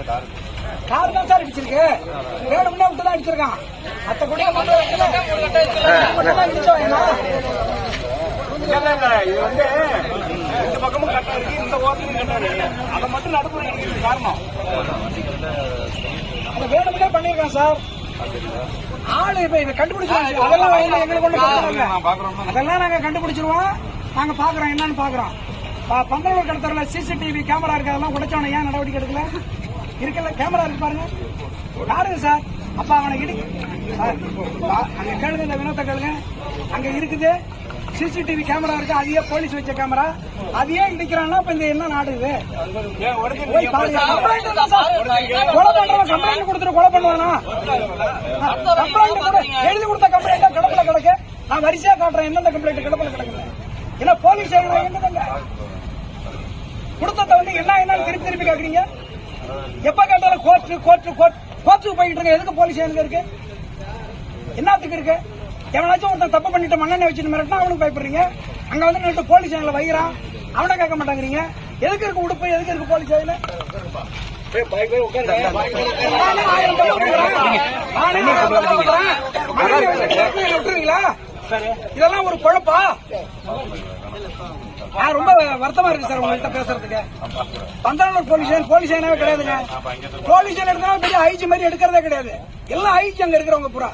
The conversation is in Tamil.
கார் தான் சார் அடிச்சிருக்கு. வேணும்னே விட்டு தான் அடிச்சிருக்கான். மத்த கூட இது வந்து இந்த பக்கமும் கட்டா இருக்கு, இந்த ஓரத்துலையும் கட்டா இருக்கு. அதை மட்டும் நடுப்புற காரணம் அதை வேணும்னே பண்ணிருக்கான் சார். ஆளு இப்ப இதை கண்டுபிடிச்சிருவோம். அதெல்லாம் எங்களுக்கு கொண்டு அதெல்லாம் நாங்க கண்டுபிடிச்சிருவோம். நாங்க பாக்குறோம் என்னன்னு பாக்குறோம். பந்தலூர் கடத்தல சிசிடிவி கேமரா இருக்கு. அதெல்லாம் உடைச்சவன ஏன் நடவடிக்கை எடுக்கல? இருக்குல்ல கேமரா இருக்கு பாருங்க. யாருங்க சார்? அப்ப அவனை அங்க கேளுங்க, இந்த வினோத்தை கேளுங்க. அங்க இருக்குது சிசிடிவி கேமரா இருக்கு. அதையே போலீஸ் வச்ச கேமரா. அதையே இடிக்கிறான்னா இப்ப இந்த என்ன நாடு இது? கொலை பண்றவன் கம்ப்ளைண்ட் கொடுத்துட்டு கொலை பண்ணுவானா? கம்ப்ளைண்ட் கூட எழுதி கொடுத்த கம்ப்ளைண்ட் கிடப்புல கிடக்கு. நான் வரிசையா காட்டுறேன் எந்தெந்த கம்ப்ளைண்ட் கிடப்புல கிடக்குது. ஏன்னா போலீஸ் என்னங்க கொடுத்தத வந்து என்னன்னு திருப்பி திருப்பி கேக்குறீங்க. எப்ப கேட்டாலும் கோர்ட்டுக்கு போயிட்டு இருக்க. எதுக்கு போலீஸ் இருக்கு? என்னத்துக்கு இருக்கு? எவனாச்சும் ஒருத்தன் தப்பு பண்ணிட்டு மண்ணெண்ணெய் வச்சுட்டு மிரட்டினா அவனுக்கு பயப்படுறீங்க. அங்க வந்து போலீஸ் எங்களை வைக்கிறான், அவனை கேட்க மாட்டாங்கிறீங்க. எதுக்கு இருக்கு உடுப்பு? எதுக்கு இருக்கு போலீஸ்? விட்டுறீங்களா? இதெல்லாம் ஒரு குழப்பா? ரொம்ப வருத்தமா இருக்கு சார் உங்கள்கிட்ட பேசுறதுக்கு. பந்தலூர் போலீஸ் கிடையாதுங்க. போலீஸ் எடுத்தா பெரிய ஐஜி மாதிரி எடுக்கிறதே கிடையாது. எல்லாம் ஐஜி அங்க இருக்கிறவங்க பூரா